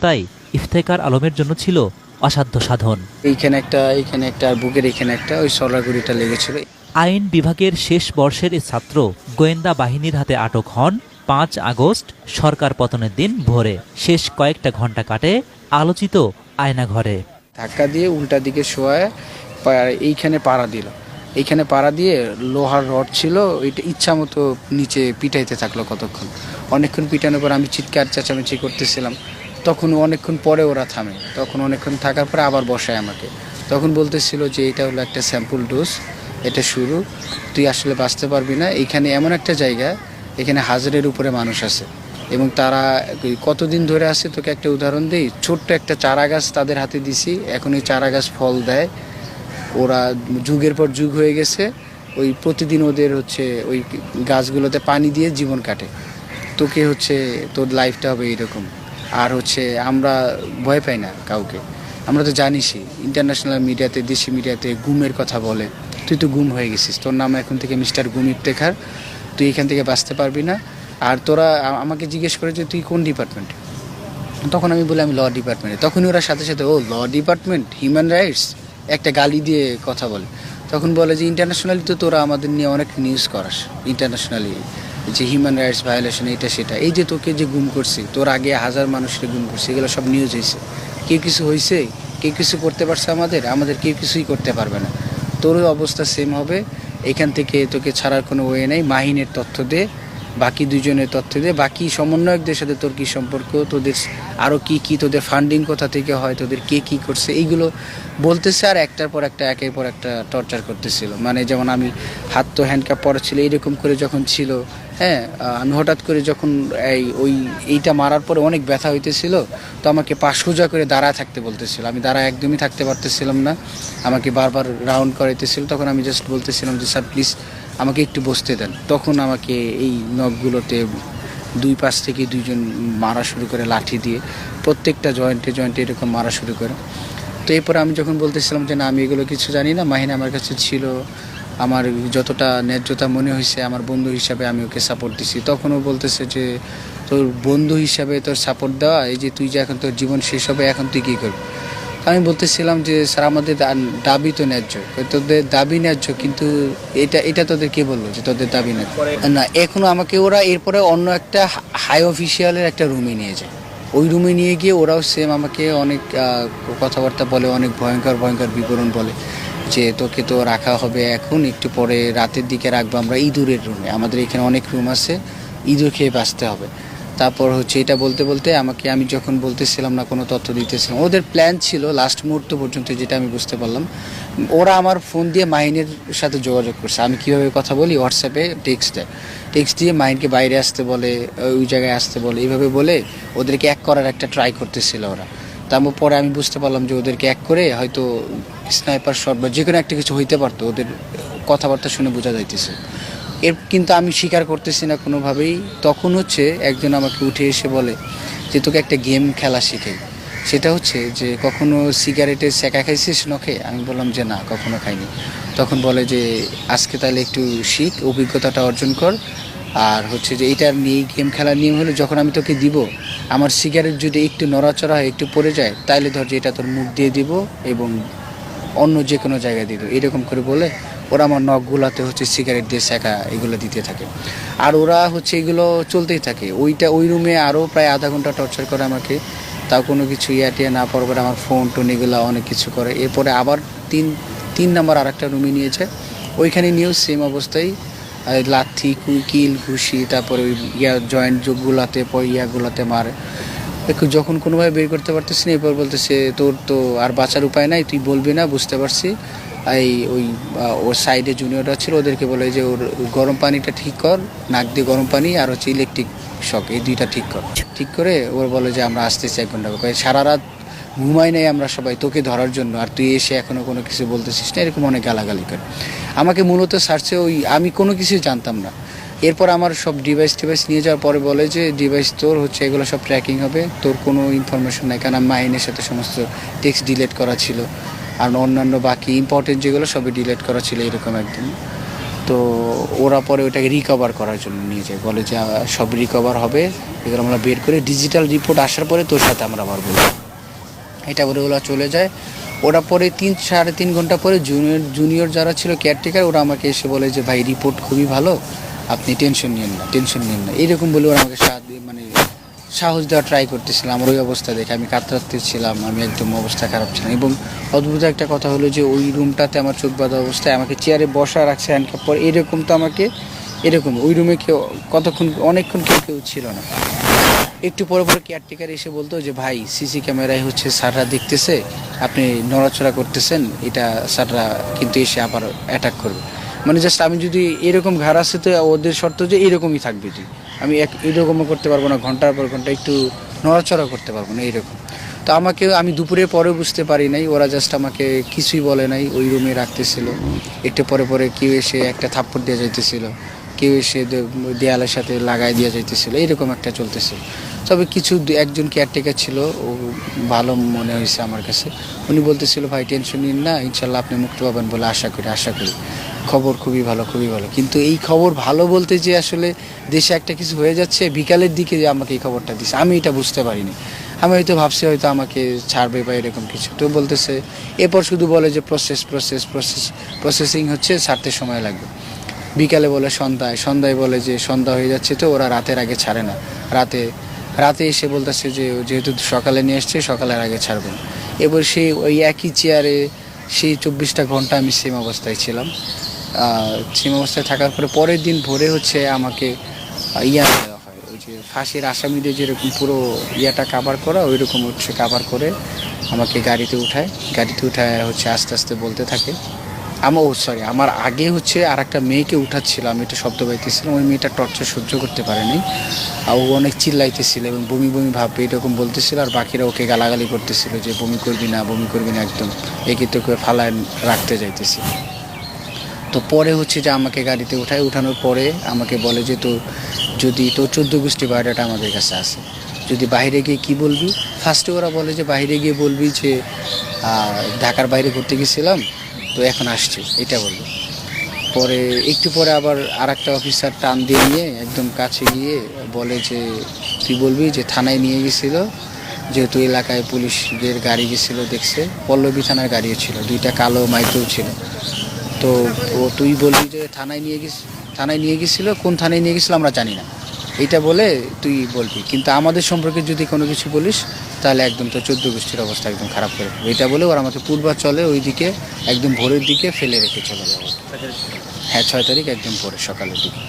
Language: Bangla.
তাই ইফতেখার আলমের জন্য ছিল অসাধ্য সাধন। এইখানে একটা আর বুকের এখানে একটা, ওই সলাগুড়িটা লেগেছিল। আইন বিভাগের শেষ বর্ষের এই ছাত্র গোয়েন্দা বাহিনীর হাতে আটক হন 5 আগস্ট সরকার পতনের দিন ভোরে। শেষ কয়েকটা ঘন্টা কাটে আলোচিত আয়নাঘরে। ধাক্কা দিয়ে উল্টা দিকে শোয়ায় এইখানে পাড়া দিল। এইখানে পাড়া দিয়ে লোহার রড ছিল, ওইটা ইচ্ছা মতো নিচে পিটাইতে থাকলো কতক্ষণ। অনেকক্ষণ পিটানোর পর আমি চিৎকার চেঁচামেচি করতেছিলাম, তখন অনেকক্ষণ পরে ওরা থামে। তখন অনেকক্ষণ থাকার পরে আবার বসায় আমাকে। তখন বলতেছিল যে এটা হলো একটা স্যাম্পল ডোজ, এটা শুরু, তুই আসলে বাঁচতে পারবি না। এইখানে এমন একটা জায়গা, এখানে 1000-এর উপরে মানুষ আছে এবং তারা কতদিন ধরে আছে। তোকে একটা উদাহরণ দিই, ছোট্ট একটা চারা গাছ তাদের হাতে দিছি, এখন এই চারা গাছ ফল দেয়। ওরা যুগের পর যুগ হয়ে গেছে, ওই প্রতিদিন ওদের হচ্ছে ওই গাছগুলোতে পানি দিয়ে জীবন কাটে। তোকে হচ্ছে তোর লাইফটা হবে এইরকম। আর হচ্ছে আমরা ভয় পাই না কাউকে। আমরা তো জানিসই ইন্টারন্যাশনাল মিডিয়াতে, দেশি মিডিয়াতে গুমের কথা বলে। তুই তো গুম হয়ে গেছিস, তোর নাম এখন থেকে মিস্টার গুম ইফতেখার, তুই এখান থেকে বাঁচতে পারবি না। আর তোরা আমাকে জিজ্ঞেস করে যে তুই কোন ডিপার্টমেন্টে, তখন আমি বলি আমি ল ডিপার্টমেন্টে। তখনই ওরা সাথে সাথে ও ল ডিপার্টমেন্ট, হিউম্যান রাইটস, একটা গালি দিয়ে কথা বলে। তখন বলে যে ইন্টারন্যাশনালি তো তোরা আমাদের নিয়ে অনেক নিউজ করাস, ইন্টারন্যাশনালি যে হিউম্যান রাইটস ভায়োলেশন এটা সেটা, এই যে তোকে যে গুম করছি, তোর আগে 1000 মানুষকে গুম করছে, এগুলো সব নিউজ হয়েছে। কেউ কিছু হয়েছে, কেউ কিছু করতে পারছে, আমাদের কেউ কিছুই করতে পারবে না। তোরও অবস্থা সেম হবে। এখান থেকে তোকে ছাড়ার কোনো ওয়ে নেই। মাহিনের তথ্য দে, বাকি 2 জনের তথ্য দে, বাকি সমন্বয়কদের সাথে তোর কী সম্পর্ক, তোদের আরও কী তোদের ফান্ডিং কোথা থেকে হয়, তোদের কে কী করছে, এইগুলো বলতেছে। আর একটার পর একটা, একের পর একটা টর্চার করতেছিল। মানে যেমন আমি হাত তো হ্যান্ডকাপ পরা ছিল, এইরকম করে যখন ছিল, হ্যাঁ, আমি হঠাৎ করে যখন এইটা মারার পরে অনেক ব্যথা হইতেছিল, তো আমাকে পা সোজা করে দাঁড়ায় থাকতে বলতেছিল। আমি দাঁড়ায় একদমই থাকতে পারতেছিলাম না, আমাকে বারবার রাউন্ড করাইতেছিল। তখন আমি জাস্ট বলতেছিলাম যে স্যার প্লিজ আমাকে একটু বসতে দেন। তখন আমাকে এই নখগুলোতে 2 পাশ থেকে 2 জন মারা শুরু করে লাঠি দিয়ে, প্রত্যেকটা জয়েন্টে এরকম মারা শুরু করে। তো এরপরে আমি যখন বলতেছিলাম যে না আমি এগুলো কিছু জানি না, মাহিন আমার কাছে ছিল, আমার যতটা ন্যায্যতা মনে হয়েছে আমার বন্ধু হিসাবে আমি ওকে সাপোর্ট দিছি। তখনও বলতেছে যে তোর বন্ধু হিসাবে তোর সাপোর্ট দেওয়া, এই যে তুই যে এখন তোর জীবন শেষ হবে, এখন তুই কী করবি। আমি বলতেছিলাম যে স্যার আমাদের দাবি তো ন্যায্য, তোদের দাবি ন্যায্য, কিন্তু এটা তোদের কে বললো যে তোদের দাবি ন্যায্য না। এখনও আমাকে ওরা এরপরে অন্য একটা হাই অফিসিয়ালের একটা রুমে নিয়ে যায়। ওই রুমে নিয়ে গিয়ে ওরাও সেম আমাকে অনেক কথাবার্তা বলে, অনেক ভয়ঙ্কর বিবরণ বলে যে তোকে তো রাখা হবে, এখন একটু পরে রাতের দিকে রাখবো আমরা ইঁদুরের রুমে, আমাদের এখানে অনেক রুম আছে, ইঁদুর খেয়ে বাঁচতে হবে। তারপর হচ্ছে এটা বলতে বলতে আমাকে, আমি যখন বলতেছিলাম না, কোনো তথ্য দিতেছিলাম, ওদের প্ল্যান ছিল লাস্ট মুহূর্ত পর্যন্ত, যেটা আমি বুঝতে পারলাম, ওরা আমার ফোন দিয়ে মাহিনের সাথে যোগাযোগ করছে। আমি কীভাবে কথা বলি, হোয়াটসঅ্যাপে টেক্সট দিয়ে মাহিনকে বাইরে আসতে বলে, ওই জায়গায় আসতে বলে, এইভাবে বলে ওদেরকে এক করার একটা ট্রাই করতেছিল ওরা। তারপর পরে আমি বুঝতে পারলাম যে ওদেরকে এক করে হয়তো স্নাইপার শট বা যে কোনো একটা কিছু হইতে পারতো, ওদের কথাবার্তা শুনে বোঝা যাইতেছে। কিন্তু আমি স্বীকার করতেছি না কোনোভাবেই। তখন হচ্ছে একজন আমাকে উঠে এসে বলে যে তোকে একটা গেম খেলা শিখাই, সেটা হচ্ছে যে কখনো সিগারেটের সেকা খাইছিস নখে? আমি বললাম যে না, কখনো খাইনি। তখন বলে যে আজকে তাহলে একটু শিখ, অভিজ্ঞতাটা অর্জন কর। আর হচ্ছে যে এইটার নিয়ে, গেম খেলার নিয়ম হলো যখন আমি তোকে দিব, আমার সিগারেট যদি একটু নড়াচড়া হয়, একটু পড়ে যায়, তাইলে ধর যে এটা তোর মুখ দিয়ে দিব এবং অন্য যে কোনো জায়গায় দিয়ে দেবো, এরকম করে বলে ওরা আমার নখগুলাতে হচ্ছে সিগারেট দিয়ে সেকা এগুলো দিতে থাকে। আর ওরা হচ্ছে এগুলো চলতেই থাকে। ওই রুমে আরও প্রায় আধা ঘন্টা টর্চার করে আমাকে, তাও কোনো কিছু টিয়া না পাওয়ার পরে আমার ফোন টোন এগুলো অনেক কিছু করে। এরপরে আবার তিন নাম্বার আর একটা রুমে নিয়েছে, ওইখানে নিয়েও সেম অবস্থায় লাথি, কিল, ঘুষি, তারপরে ওই জয়েন্ট যোগগুলাতে ইয়াগুলাতে মারে। যখন কোনোভাবে বের করতে পারতেছি না, এরপর বলতেছে তোর তো আর বাঁচার উপায় নাই, তুই বলবি না, বুঝতে পারছি। ওর সাইডে জুনিয়ররা ছিল, ওদেরকে বলে যে ওর গরম পানিটা ঠিক কর, নাক দিয়ে গরম পানি আর হচ্ছে ইলেকট্রিক শক, এই 2টা ঠিক করে ওর বলে যে আমরা আসতেছি 1 ঘন্টা। সারা রাত ঘুমাই নাই আমরা সবাই তোকে ধরার জন্য, আর তুই এসে এখনও কোনো কিছু বলতেছিস না, এরকম অনেক গালাগালি করে আমাকে। মূলত সার্চে আমি কোনো কিছুই জানতাম না। এরপর আমার সব ডিভাইস নিয়ে যাওয়ার পরে বলে যে ডিভাইস তোর হচ্ছে এগুলো সব ট্র্যাকিং হবে, তোর কোনো ইনফরমেশন নাই, কারণ মাহিনের সাথে সমস্ত টেক্সট ডিলিট করা ছিল, আর অন্যান্য বাকি ইম্পর্টেন্ট যেগুলো সবই ডিলিট করা ছিল এরকম একদম। তো ওরা পরে ওটাকে রিকভার করার জন্য নিয়ে যায়, বলে যে সব রিকভার হবে, এগুলো আমরা বের করে ডিজিটাল রিপোর্ট আসার পরে তোর সাথে আমরা আবার বলবো। এটা বলে ওরা চলে যায়। ওরা পরে 3-3.5 ঘন্টা পরে জুনিয়র যারা ছিল কেয়ারটেকার, ওরা আমাকে এসে বলে যে ভাই রিপোর্ট খুবই ভালো, আপনি টেনশন নিন না এইরকম বলে ওরা আমাকে সাহস দেওয়া ট্রাই করতেছিল। আমার ওই অবস্থা দেখে আমি কাতরাতে ছিলাম, আমি একদম অবস্থা খারাপ ছিলাম। এবং অদ্ভুত একটা কথা হলো যে ওই রুমটাতে আমার চোখ বাঁধা অবস্থায় আমাকে চেয়ারে বসা রাখছে হ্যান্ডকাপ পরে, এরকম তো আমাকে এরকম ওই রুমে কেউ অনেকক্ষণ কেউ ছিল না। একটু পরে কেয়ারটেকার এসে বলতো যে ভাই সিসি ক্যামেরায় হচ্ছে স্যাররা দেখতেছে আপনি নড়াচড়া করতেছেন, এটা স্যাররা কিন্তু এসে আবার অ্যাটাক করবে। মানে জাস্ট আমি যদি এরকম ঘাড় আসে তো ওদের শর্ত যে এরকমই থাকবে, তুই আমি এরকমও করতে পারবো না, ঘন্টার পর ঘন্টা একটু নড়াচড়া করতে পারবো না এরকম। তো আমি দুপুরের পরে বুঝতে পারি নাই, ওরা জাস্ট আমাকে কিছুই বলে নাই, ওই রুমে রাখতেছিল। একটু পরে কেউ এসে একটা থাপ্পড় দিয়ে যাইতেছিল, কেউ এসে দেয়ালের সাথে লাগাই দিয়ে যাইতেছিল, এরকম একটা চলতেছিল। তবে একজন কেয়ারটেকার ছিল, ও ভালো মনে হয়েছে আমার কাছে। উনি বলতেছিল ভাই টেনশন নিন না, ইনশাল্লাহ আপনি মুক্তি পাবেন বলে আশা করি। খবর খুবই ভালো। কিন্তু এই খবর ভালো বলতে যে আসলে দেশে একটা কিছু হয়ে যাচ্ছে, বিকালের দিকে যে আমাকে এই খবরটা দিচ্ছে আমি এটা বুঝতে পারিনি। আমি হয়তো ভাবছি হয়তো আমাকে ছাড়বে বা এরকম কিছু। তো বলতেছে এরপর শুধু বলে যে প্রসেসিং হচ্ছে, ছাড়তে সময় লাগবে। বিকালে বলে সন্ধ্যায় বলে যে সন্ধ্যা হয়ে যাচ্ছে, তো ওরা রাতের আগে ছাড়ে না। রাতে এসে বলতেছে যে যেহেতু সকালে নিয়ে এসছে সকালের আগে ছাড়বেন। এবার সেই ওই একই চেয়ারে সেই 24টা ঘন্টা আমি সেম অবস্থায় ছিলাম। সেম অবস্থায় থাকার পরের দিন ভোরে হচ্ছে আমাকে দেওয়া হয়, ওই যে ফাঁসির আসামিদের যেরকম পুরো কাভার করা, ওই রকম হচ্ছে কাভার করে আমাকে গাড়িতে উঠায় হচ্ছে আস্তে আস্তে বলতে থাকে। আমার আগে হচ্ছে আর একটা মেয়েকে উঠাচ্ছিল, আমি একটু শব্দ পাইতেছিলাম, ওই মেয়েটা টর্চার সহ্য করতে পারেনি, আর ও অনেক চিল্লাইতেছিল এবং বমি ভাববে এরকম বলতেছিল, আর বাকিরা ওকে গালাগালি করতেছিল যে বমি করবি না একদম, একে তোকে ফালায় রাখতে যাইতেছি। তো পরে হচ্ছে যে আমাকে গাড়িতে উঠানোর পরে আমাকে বলে যে যদি তোর 14 গোষ্ঠী বায়োডাটা আমাদের কাছে আছে, যদি বাইরে গিয়ে কি বলবি। ফার্স্টে ওরা বলে যে বাইরে গিয়ে বলবি যে ঢাকার বাইরে ঘুরতে গেছিলাম, তো এখন আসছি, এটা বলবো। পরে একটু পরে আবার আর একটা অফিসার টান দিয়ে নিয়ে একদম কাছে গিয়ে বলে যে তুই বলবি যে থানায় নিয়ে গেছিলো, যেহেতু এলাকায় পুলিশদের গাড়ি গেছিলো, দেখছে পল্লবী থানার গাড়িও ছিল, 2টা কালো মাইক্রো ছিল। তো তুই বলবি যে থানায় নিয়ে গেছিলো, কোন থানায় নিয়ে গেছিলো আমরা জানি না, এইটা বলে তুই বলবি, কিন্তু আমাদের সম্পর্কে যদি কোনো কিছু বলিস তাহলে একদম তো 14 গোষ্ঠীর অবস্থা একদম খারাপ করে দেবে। এটা বলে ওরা আমাকে পূর্বাচলে ওইদিকে একদম ভোরের দিকে ফেলে রেখে চলে যাবো। হ্যাঁ 6 তারিখ একদম ভোরে সকালের দিকে।